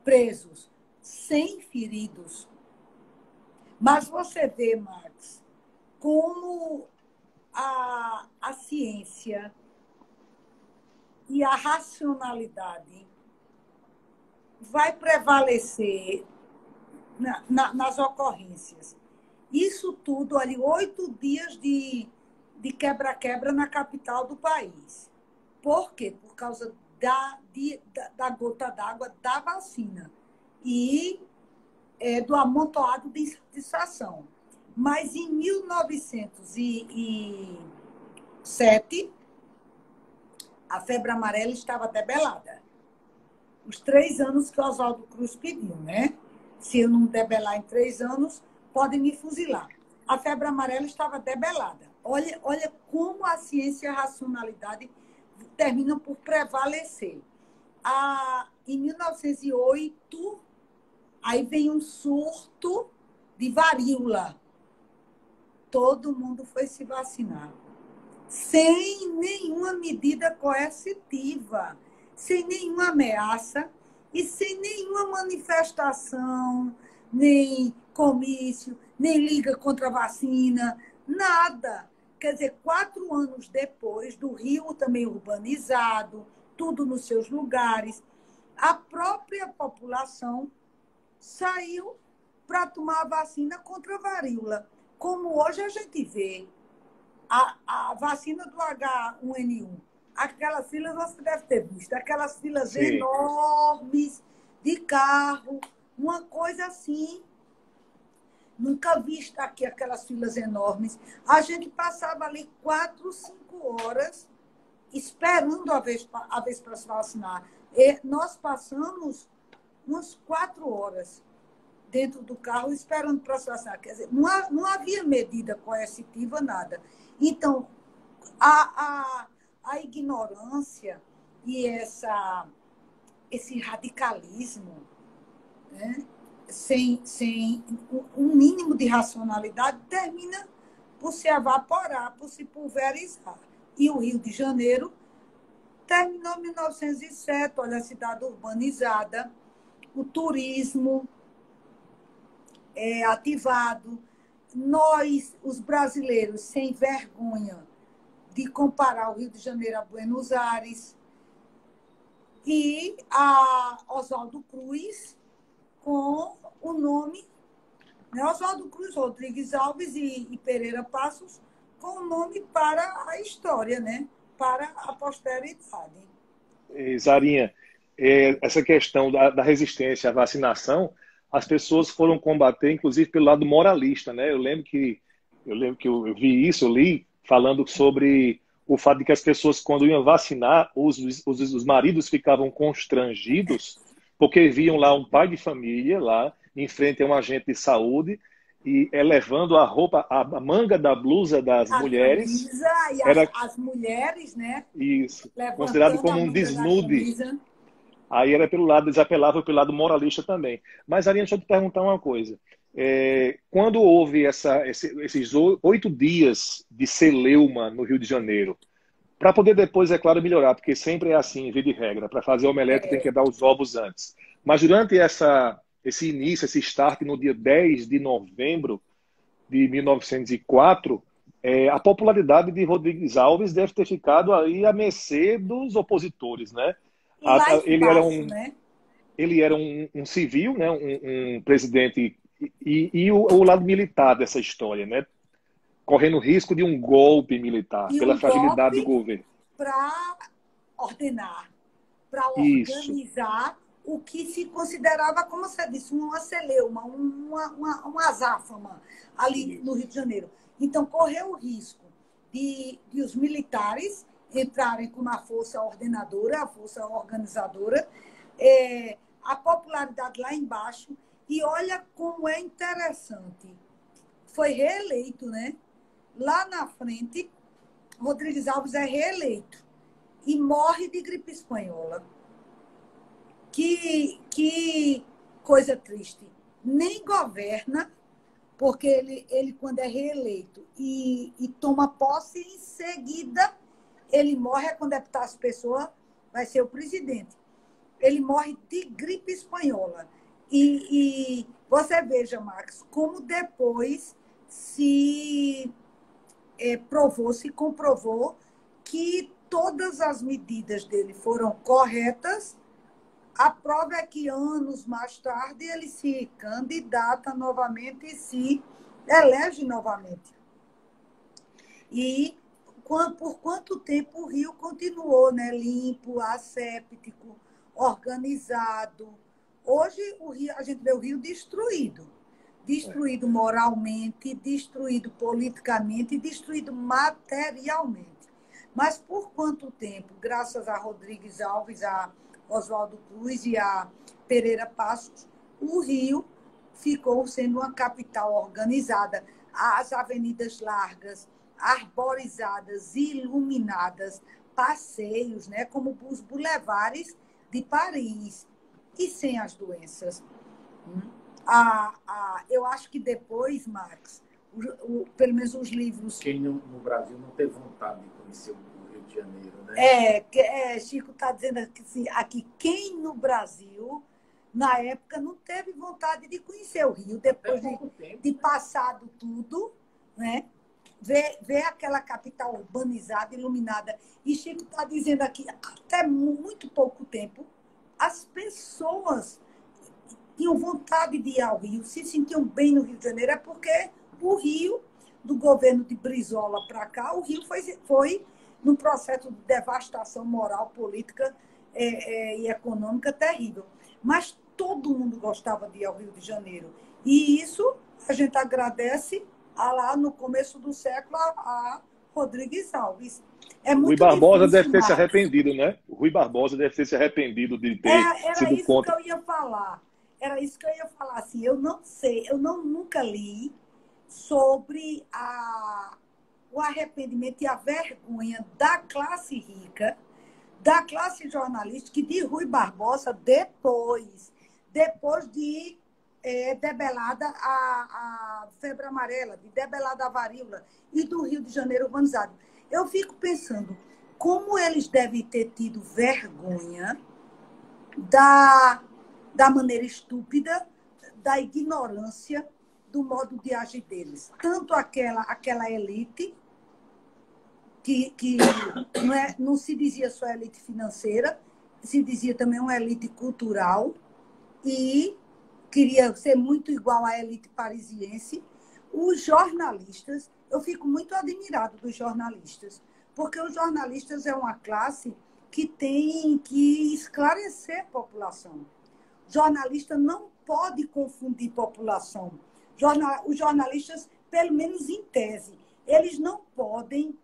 presos, 100 feridos. Mas você vê, Marcos, como a ciência e a racionalidade vai prevalecer nas ocorrências. Isso tudo ali, 8 dias de quebra-quebra na capital do país. Por quê? Por causa da gota d'água da vacina e do amontoado de insatisfação. Mas em 1907, a febre amarela estava debelada. Os 3 anos que Oswaldo Cruz pediu, né? Se eu não debelar em 3 anos, podem me fuzilar. A febre amarela estava debelada. Olha como a ciência e a racionalidade terminam por prevalecer. Em 1908, aí vem um surto de varíola. Todo mundo foi se vacinar. Sem nenhuma medida coercitiva, sem nenhuma ameaça e sem nenhuma manifestação, nem comício, nem liga contra a vacina, nada. Quer dizer, 4 anos depois, do Rio também urbanizado, tudo nos seus lugares, a própria população saiu para tomar a vacina contra a varíola. Como hoje a gente vê, a vacina do H1N1, aquelas filas você deve ter visto, aquelas filas Sim. enormes de carro, uma coisa assim. Nunca vi aqui aquelas filas enormes. A gente passava ali 4, 5 horas esperando a vez para se vacinar. E nós passamos umas 4 horas dentro do carro esperando para se vacinar. Quer dizer, não havia medida coercitiva, nada. Então, a ignorância e esse radicalismo, né, sem um mínimo de racionalidade, termina por se evaporar, por se pulverizar. E o Rio de Janeiro terminou em 1907, olha, a cidade urbanizada, o turismo ativado. Nós, os brasileiros, sem vergonha de comparar o Rio de Janeiro a Buenos Aires, e a Oswaldo Cruz com o nome, né, Oswaldo Cruz Rodrigues Alves e Pereira Passos, com o nome para a história, né? Para a posteridade. Zarinha, essa questão da resistência à vacinação, as pessoas foram combater, inclusive, pelo lado moralista, né? Eu lembro que eu vi isso, eu li, falando sobre o fato de que as pessoas, quando iam vacinar, os maridos ficavam constrangidos, porque viam lá um pai de família, lá, em frente a um agente de saúde, e levando a roupa, a manga da blusa das mulheres. Camisa, e era as mulheres, né? isso, considerado Levantando como a um manga da desnude. camisa. Aí era pelo lado, eles apelavam pelo lado moralista também. Mas, Arinha, deixa eu te perguntar uma coisa. Quando houve esses 8 dias de celeuma no Rio de Janeiro, para poder depois, é claro, melhorar, porque sempre é assim, via de regra, para fazer omelete tem que dar os ovos antes. Mas durante esse início, esse start, no dia 10 de novembro de 1904, a popularidade de Rodrigues Alves deve ter ficado aí à mercê dos opositores, né? E lá Ele era embaixo, né? ele era um civil, né? um presidente, e o lado militar dessa história, né? Correndo risco de um golpe militar, E pela um fragilidade do golpe governo. para ordenar, para Isso. organizar o que se considerava, como você disse, uma celeuma, uma azáfama ali no Rio de Janeiro. Então, correu o risco de os militares entrarem com uma força ordenadora, a força organizadora, a popularidade lá embaixo. E olha como é interessante. Foi reeleito, né? Lá na frente, Rodrigues Alves é reeleito e morre de gripe espanhola. Que coisa triste. Nem governa, porque ele quando é reeleito e toma posse, em seguida ele morre, quando deputar as pessoas, vai ser o presidente. Ele morre de gripe espanhola. E você veja, Max, como depois se comprovou que todas as medidas dele foram corretas. A prova é que anos mais tarde ele se candidata novamente e se elege novamente. E por quanto tempo o Rio continuou, né, limpo, asséptico, organizado. Hoje a gente vê o Rio destruído. destruído moralmente, destruído politicamente e destruído materialmente. Mas por quanto tempo, graças a Rodrigues Alves, a Oswaldo Cruz e a Pereira Passos, o Rio ficou sendo uma capital organizada, as avenidas largas, arborizadas, iluminadas, passeios, né, como os bulevares de Paris, e sem as doenças. Eu acho que depois, Marx, pelo menos os livros... Quem no Brasil não teve vontade de conhecer o Rio de Janeiro, né? Chico está dizendo aqui, quem no Brasil, na época, não teve vontade de conhecer o Rio, depois de passado tudo, né? Ver aquela capital urbanizada, iluminada. E Chico está dizendo aqui, até muito pouco tempo, as pessoas tinham vontade de ir ao Rio, se sentiam bem no Rio de Janeiro, é porque o Rio, do governo de Brizola para cá, o Rio foi num processo de devastação moral, política e econômica terrível. Mas todo mundo gostava de ir ao Rio de Janeiro. E isso a gente agradece lá no começo do século a Rodrigues Alves. Rui Barbosa deve ter se arrependido, né? O Rui Barbosa deve ter se arrependido de ter sido contra. Era isso que eu ia falar. Era isso que eu ia falar. Assim, eu não sei, nunca li sobre o arrependimento e a vergonha da classe rica, da classe jornalística e de Rui Barbosa depois de debelada a febre amarela, de debelada a varíola e do Rio de Janeiro urbanizado. Eu fico pensando como eles devem ter tido vergonha da maneira estúpida, da ignorância, do modo de agir deles. Tanto aquela elite, que não se dizia só elite financeira, se dizia também uma elite cultural, e queria ser muito igual à elite parisiense. Os jornalistas, eu fico muito admirado dos jornalistas, porque os jornalistas é uma classe que tem que esclarecer a população. O jornalista não pode confundir população. Os jornalistas, pelo menos em tese, eles não podem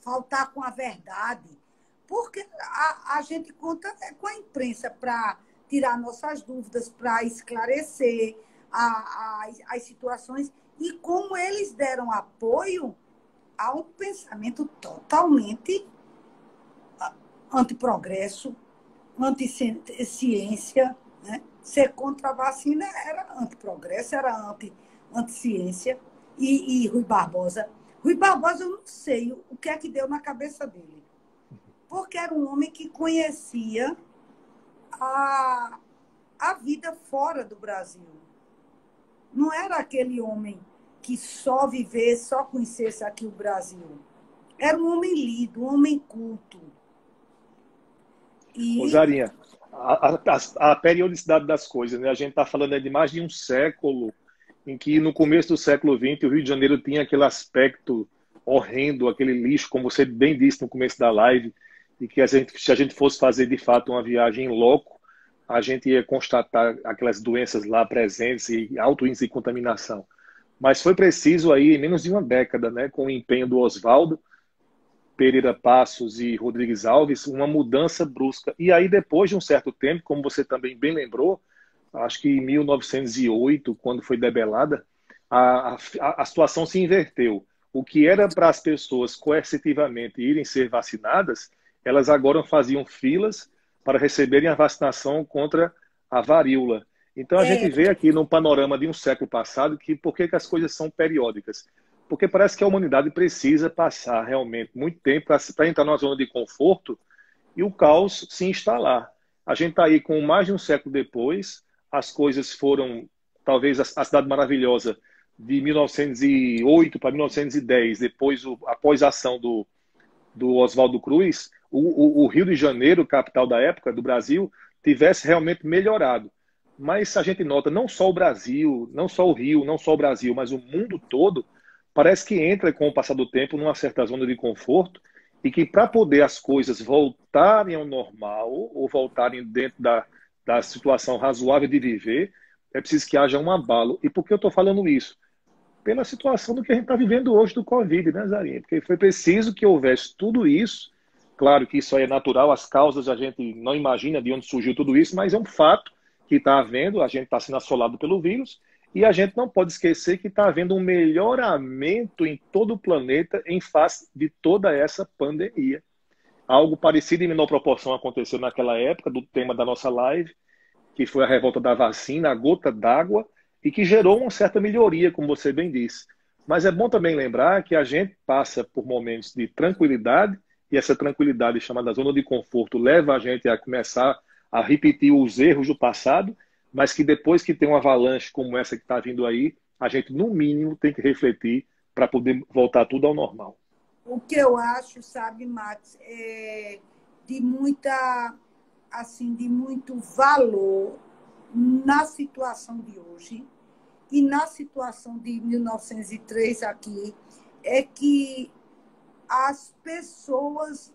faltar com a verdade, porque a gente conta com a imprensa para tirar nossas dúvidas, para esclarecer as situações, e como eles deram apoio a um pensamento totalmente antiprogresso, anti-ciência, né? Ser contra a vacina era antiprogresso, era anti-ciência. E Rui Barbosa, eu não sei o que é que deu na cabeça dele, porque era um homem que conhecia a vida fora do Brasil. Não era aquele homem que só vivesse, só conhecesse aqui o Brasil. Era um homem lido, um homem culto. Ô, Zarinha, a periodicidade das coisas, né? A gente está falando de mais de um século, em que no começo do século XX o Rio de Janeiro tinha aquele aspecto horrendo, aquele lixo, como você bem disse no começo da live, e que se a gente fosse fazer de fato uma viagem em loco, a gente ia constatar aquelas doenças lá presentes e alto índice de contaminação. Mas foi preciso aí, em menos de uma década, né, com o empenho do Oswaldo, Pereira Passos e Rodrigues Alves, uma mudança brusca. E aí, depois de um certo tempo, como você também bem lembrou, acho que em 1908, quando foi debelada, a situação se inverteu. O que era para as pessoas coercitivamente irem ser vacinadas, elas agora faziam filas para receberem a vacinação contra a varíola. Então, a gente vê aqui no panorama de um século passado que por que as coisas são periódicas? Porque parece que a humanidade precisa passar realmente muito tempo para entrar numa zona de conforto e o caos se instalar. A gente está aí com mais de um século depois, as coisas foram, talvez a Cidade Maravilhosa de 1908 para 1910, depois após a ação do Oswaldo Cruz, o Rio de Janeiro, capital da época do Brasil, tivesse realmente melhorado. Mas a gente nota, não só o Brasil, não só o Rio, não só o Brasil, mas o mundo todo, parece que entra com o passar do tempo numa certa zona de conforto e que para poder as coisas voltarem ao normal ou voltarem dentro da situação razoável de viver, é preciso que haja um abalo. E por que eu estou falando isso? Pela situação do que a gente está vivendo hoje do Covid, né, Zarinha? Porque foi preciso que houvesse tudo isso. Claro que isso aí é natural, as causas a gente não imagina de onde surgiu tudo isso, mas é um fato que está havendo, a gente está sendo assolado pelo vírus, e a gente não pode esquecer que está havendo um melhoramento em todo o planeta em face de toda essa pandemia. Algo parecido em menor proporção aconteceu naquela época, do tema da nossa live, que foi a revolta da vacina, a gota d'água, e que gerou uma certa melhoria, como você bem disse. Mas é bom também lembrar que a gente passa por momentos de tranquilidade, e essa tranquilidade chamada zona de conforto leva a gente a começar a repetir os erros do passado, mas que depois que tem uma avalanche como essa que está vindo aí, a gente, no mínimo, tem que refletir para poder voltar tudo ao normal. O que eu acho, sabe, Max, é de muita, assim, de muito valor na situação de hoje e na situação de 1903 aqui, é que as pessoas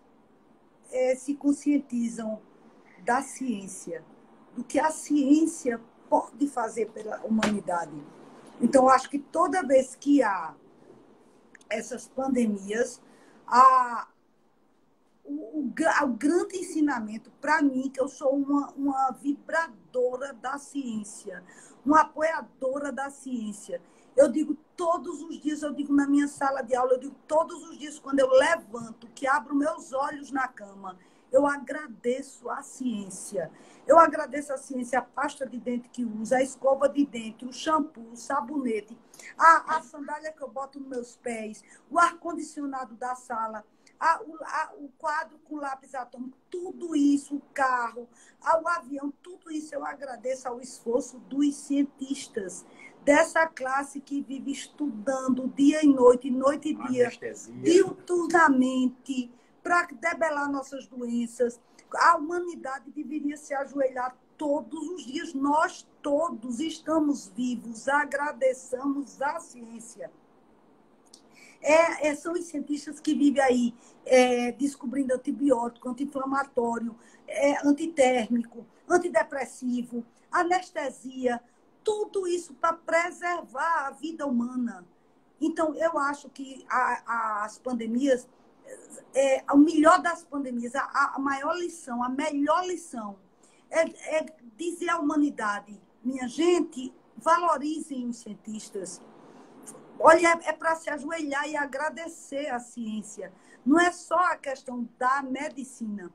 se conscientizam da ciência, do que a ciência pode fazer pela humanidade. Então, acho que toda vez que há essas pandemias, o grande ensinamento para mim, que eu sou uma vibradora da ciência, uma apoiadora da ciência. Eu digo todos os dias, eu digo na minha sala de aula, eu digo todos os dias, quando eu levanto, que abro meus olhos na cama, eu agradeço a ciência. Eu agradeço a ciência, a pasta de dente que usa, a escova de dente, o shampoo, o sabonete, a sandália que eu boto nos meus pés, o ar-condicionado da sala, o quadro com lápis atômico, tudo isso, o carro, o avião, tudo isso eu agradeço ao esforço dos cientistas, dessa classe que vive estudando dia e noite e dia, diuturnamente, para debelar nossas doenças. A humanidade deveria se ajoelhar todos os dias. Nós todos estamos vivos, agradeçamos a ciência. São os cientistas que vivem aí descobrindo antibiótico, anti-inflamatório, antitérmico, antidepressivo, anestesia, tudo isso para preservar a vida humana. Então, eu acho que as pandemias, o melhor das pandemias, a maior lição, a melhor lição é dizer à humanidade, minha gente, valorizem os cientistas. Olha, é para se ajoelhar e agradecer a ciência. Não é só a questão da medicina.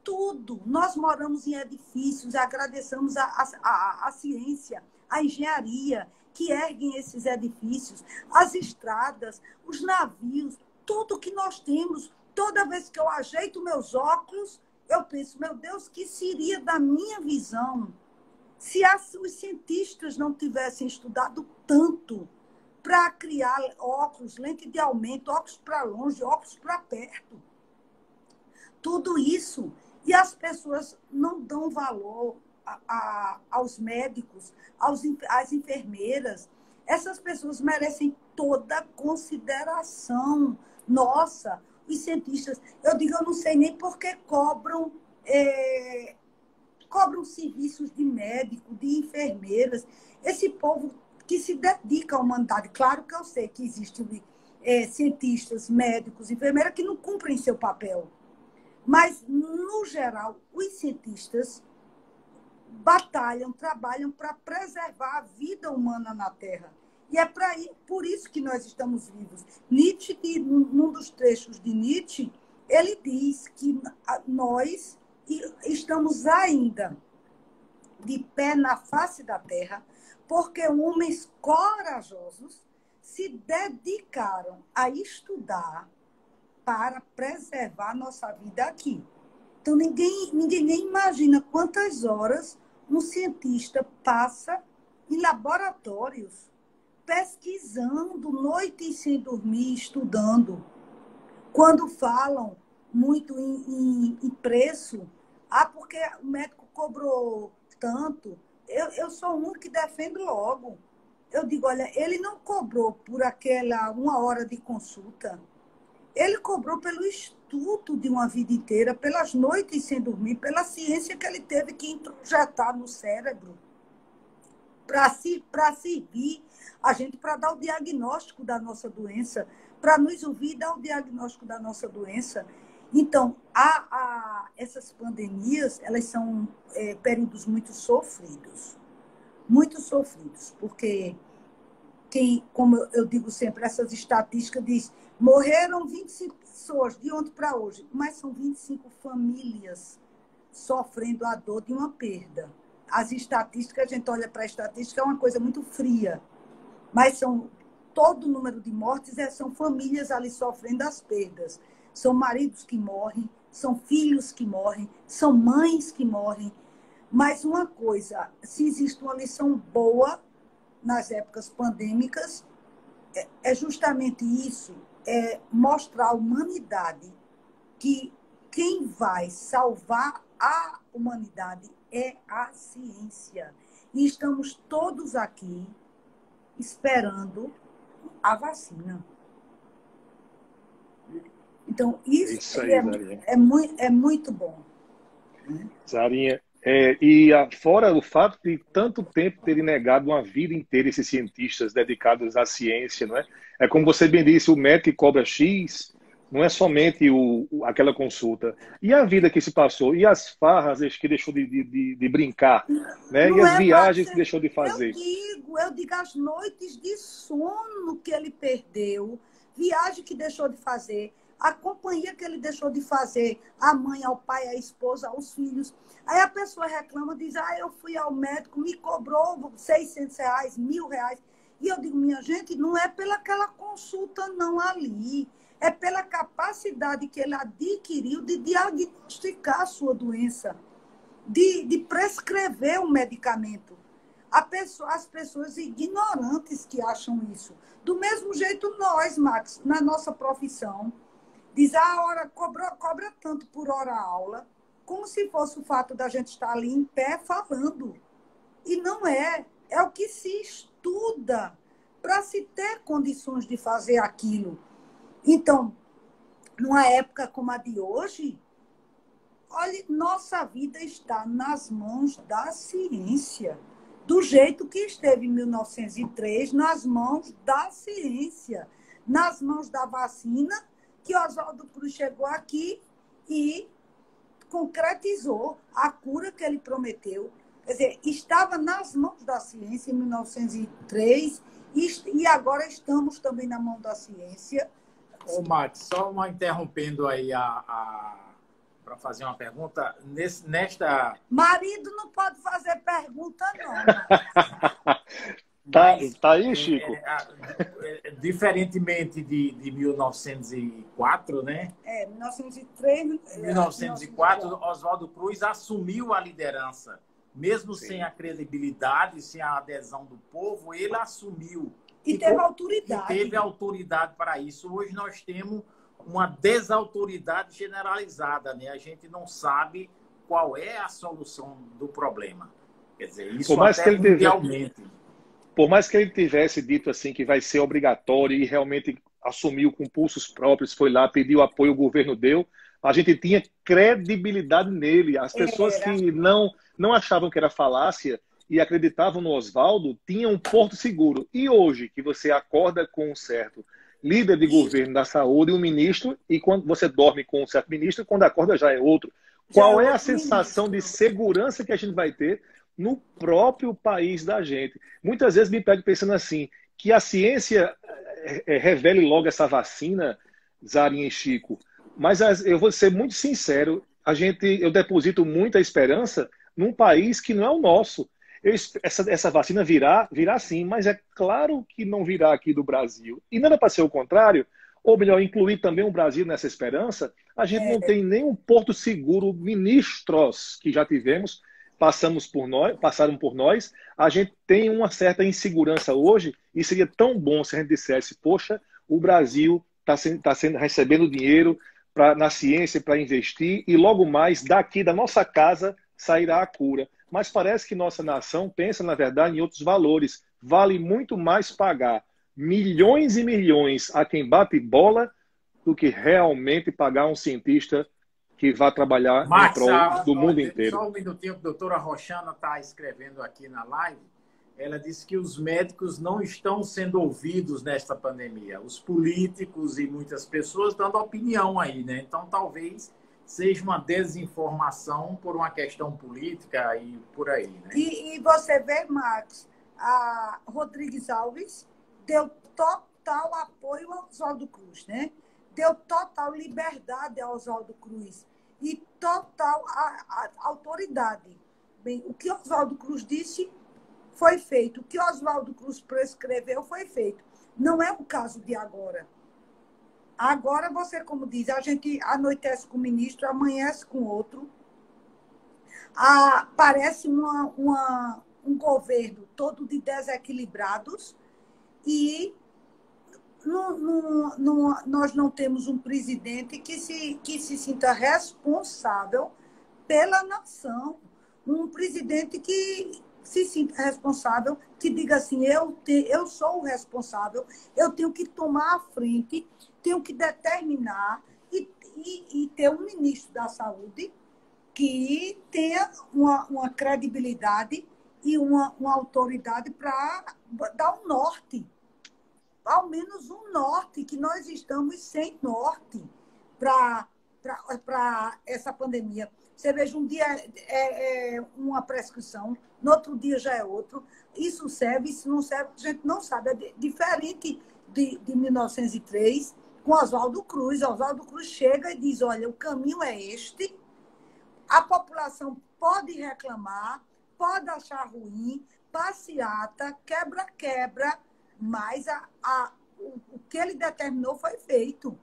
Tudo. Nós moramos em edifícios, agradecemos a ciência, a engenharia que erguem esses edifícios, as estradas, os navios, tudo que nós temos. Toda vez que eu ajeito meus óculos, eu penso, meu Deus, que seria da minha visão se os cientistas não tivessem estudado tanto para criar óculos, lente de aumento, óculos para longe, óculos para perto. Tudo isso. E as pessoas não dão valor aos médicos, às enfermeiras. Essas pessoas merecem toda consideração. Nossa, os cientistas, eu digo, eu não sei nem por que cobram serviços de médico, de enfermeiras. Esse povo que se dedica à humanidade. Claro que eu sei que existem cientistas, médicos, enfermeiras que não cumprem seu papel. Mas, no geral, os cientistas batalham, trabalham para preservar a vida humana na Terra. E é por isso que nós estamos vivos. Nietzsche, num dos trechos de Nietzsche, ele diz que nós estamos ainda de pé na face da Terra, porque homens corajosos se dedicaram a estudar para preservar nossa vida aqui. Então, ninguém nem imagina quantas horas um cientista passa em laboratórios, pesquisando, noites sem dormir, estudando. Quando falam muito em preço, porque o médico cobrou tanto, eu sou um que defendo logo. Eu digo, olha, ele não cobrou por aquela 1 hora de consulta. Ele cobrou pelo estudo de uma vida inteira, pelas noites sem dormir, pela ciência que ele teve que introjetar no cérebro. para servir a gente para dar o diagnóstico da nossa doença, para nos ouvir e dar o diagnóstico da nossa doença. Então, essas pandemias, elas são períodos muito sofridos, porque como eu digo sempre, essas estatísticas dizem, morreram 25 pessoas de ontem para hoje, mas são 25 famílias sofrendo a dor de uma perda. As estatísticas, a gente olha para a estatística, é uma coisa muito fria, mas todo o número de mortes são famílias ali sofrendo as perdas. São maridos que morrem, são filhos que morrem, são mães que morrem. Mas uma coisa, se existe uma lição boa nas épocas pandêmicas, é justamente isso, é mostrar à humanidade que quem vai salvar a humanidade é a ciência. E estamos todos aqui esperando a vacina. Então, isso aí, é muito bom. Zarinha, fora o fato de tanto tempo terem negado uma vida inteira esses cientistas dedicados à ciência, não é? É como você bem disse, o médico que cobra X não é somente aquela consulta. E a vida que se passou, e as farras que deixou de brincar, né? E as viagens que deixou de fazer. Eu digo as noites de sono que ele perdeu, viagem que deixou de fazer, a companhia que ele deixou de fazer, a mãe, ao pai, a esposa, aos filhos. Aí a pessoa reclama, diz, eu fui ao médico, me cobrou R$600, R$1.000. E eu digo, minha gente, não é pelaquela consulta não ali, é pela capacidade que ele adquiriu de diagnosticar a sua doença, de prescrever um medicamento. As pessoas ignorantes que acham isso. Do mesmo jeito nós, Max, na nossa profissão, diz, cobra tanto por hora aula, como se fosse o fato da gente estar ali em pé falando. E não é. É o que se estuda para se ter condições de fazer aquilo. Então, numa época como a de hoje, olha, nossa vida está nas mãos da ciência. Do jeito que esteve em 1903, nas mãos da ciência. Nas mãos da vacina, que Oswaldo Cruz chegou aqui e concretizou a cura que ele prometeu. Quer dizer, estava nas mãos da ciência em 1903 e agora estamos também na mão da ciência. Ô, Max, só interrompendo aí para fazer uma pergunta. Nesta... Marido não pode fazer pergunta, não. Tá aí, Chico? Diferentemente de 1904, né? 1903... 1904, Oswaldo Cruz assumiu a liderança. Mesmo sem a credibilidade, sem a adesão do povo, ele assumiu. E teve autoridade. E teve autoridade para isso. Hoje nós temos uma desautoridade generalizada, né? A gente não sabe qual é a solução do problema. Quer dizer, isso mundialmente. Por mais que ele tivesse dito assim que vai ser obrigatório e realmente assumiu com pulsos próprios, foi lá, pediu apoio, o governo deu, a gente tinha credibilidade nele. As pessoas que não achavam que era falácia e acreditavam no Oswaldo tinham um porto seguro. E hoje, que você acorda com um certo líder de governo da saúde, um ministro, e quando você dorme com um certo ministro, quando acorda já é outro. Qual é a sensação de segurança que a gente vai ter no próprio país da gente? Muitas vezes me pego pensando assim, que a ciência revele logo essa vacina, Zarinha e Chico, mas eu vou ser muito sincero, eu deposito muita esperança num país que não é o nosso. Essa vacina virá sim, mas é claro que não virá aqui do Brasil. E nada para ser o contrário, ou melhor, incluir também o Brasil nessa esperança, a gente não tem nenhum porto seguro. Ministros que já tivemos, passaram por nós, a gente tem uma certa insegurança hoje, e seria tão bom se a gente dissesse, poxa, o Brasil está recebendo dinheiro na ciência para investir, e logo mais, daqui da nossa casa, sairá a cura. Mas parece que nossa nação pensa, na verdade, em outros valores. Vale muito mais pagar milhões e milhões a quem bate bola do que realmente pagar um cientista que vai trabalhar em prol do mundo inteiro. Só um minutinho, a doutora Roxana está escrevendo aqui na live. ela disse que os médicos não estão sendo ouvidos nesta pandemia. Os políticos e muitas pessoas dando opinião aí, né? Então, talvez seja uma desinformação por uma questão política e por aí, né? E você vê, Max, a Rodrigues Alves deu total apoio ao Oswaldo Cruz, né? Deu total liberdade ao Oswaldo Cruz e total autoridade. Bem, o que Oswaldo Cruz disse foi feito. O que Oswaldo Cruz prescreveu foi feito. Não é o caso de agora. Agora, você, como diz, a gente anoitece com o ministro, amanhece com outro. Parece um governo todo de desequilibrados e nós não temos um presidente que se sinta responsável pela nação. Um presidente que se sinta responsável, que diga assim, eu sou o responsável, eu tenho que tomar a frente, tenho que determinar e ter um ministro da Saúde que tenha uma credibilidade e uma autoridade para dar um norte. Ao menos um norte, que nós estamos sem norte para essa pandemia. Você veja, um dia é uma prescrição, no outro dia já é outro. Isso serve, isso não serve, a gente não sabe. É diferente de 1903, com Oswaldo Cruz. Oswaldo Cruz chega e diz, olha, o caminho é este, a população pode reclamar, pode achar ruim, passeata, quebra-quebra, mas o que ele determinou foi feito.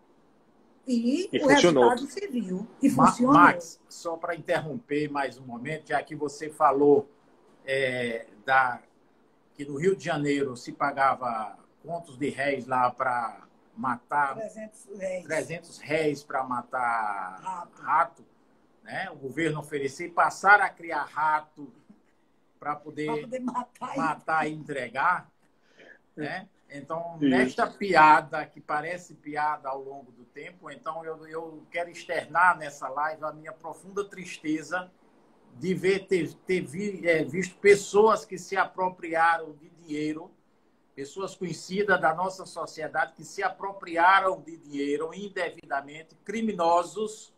E o funcionou. Resultado se viu. E funcionou. Max, só para interromper mais um momento, já que você falou que no Rio de Janeiro se pagava contos de réis lá para matar... 300 réis para matar rato. Né? O governo oferecer, passaram a criar rato para poder matar e entregar. Né? Então, nesta piada, que parece piada ao longo do tempo, então eu quero externar nessa live a minha profunda tristeza de ter visto pessoas que se apropriaram de dinheiro, pessoas conhecidas da nossa sociedade que se apropriaram de dinheiro indevidamente, criminosos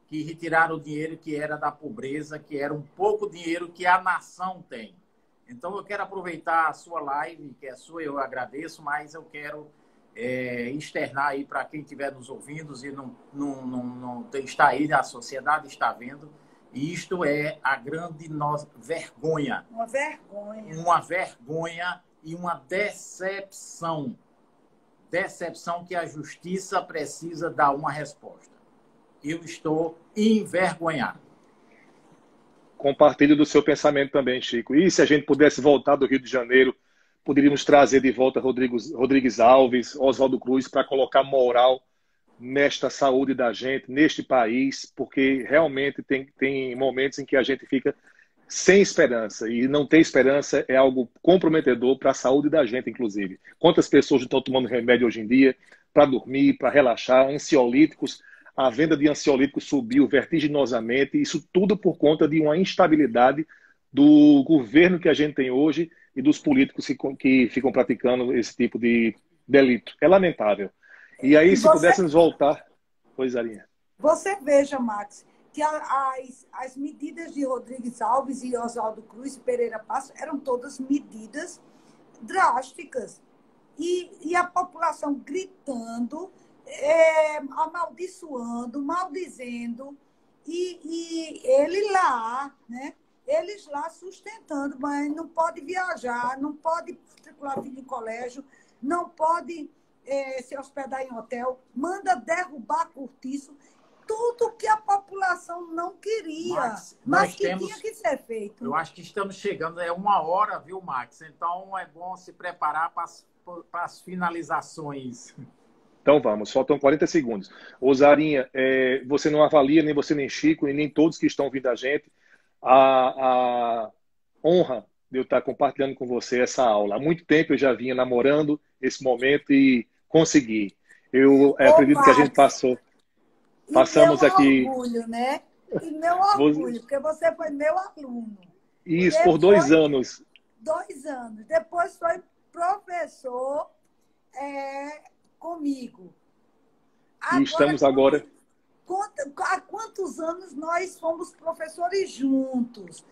que retiraram o dinheiro que era da pobreza, que era um pouco dinheiro que a nação tem. Então, eu quero aproveitar a sua live, que é sua, eu agradeço, mas eu quero externar aí para quem estiver nos ouvindo e não está aí, a sociedade está vendo. E isto é a grande vergonha. Uma vergonha. Uma vergonha e uma decepção. Decepção que a justiça precisa dar uma resposta. Eu estou envergonhado. Compartilho do seu pensamento também, Chico. E se a gente pudesse voltar do Rio de Janeiro, poderíamos trazer de volta Rodrigues Alves, Oswaldo Cruz, para colocar moral nesta saúde da gente, neste país, porque realmente tem momentos em que a gente fica sem esperança. E não ter esperança é algo comprometedor para a saúde da gente, inclusive. Quantas pessoas estão tomando remédio hoje em dia para dormir, para relaxar, ansiolíticos? A venda de ansiolíticos subiu vertiginosamente, isso tudo por conta de uma instabilidade do governo que a gente tem hoje e dos políticos que ficam praticando esse tipo de delito. É lamentável. E aí, se pudéssemos voltar... Pois, Arinha. Você veja, Max, que as medidas de Rodrigues Alves e Oswaldo Cruz e Pereira Passos eram todas medidas drásticas. E a população gritando... amaldiçoando, maldizendo, e eles lá sustentando, mas não pode viajar, não pode matricular filho em colégio, não pode se hospedar em hotel, manda derrubar cortiço, tudo que a população não queria, mas que tinha que ser feito. Eu acho que estamos chegando, é 1h, viu, Max? Então é bom se preparar para as finalizações. Então vamos, faltam 40 segundos. Osarinha, você não avalia, nem você, nem Chico, e nem todos que estão ouvindo a gente, a honra de eu estar compartilhando com você essa aula. Há muito tempo eu já vinha namorando esse momento e consegui. Eu acredito que a gente passamos aqui... orgulho, né? E meu orgulho, porque você foi meu aluno. Isso, por 2 anos. 2 anos. Depois foi professor comigo. E estamos agora... Há quantos anos nós fomos professores juntos?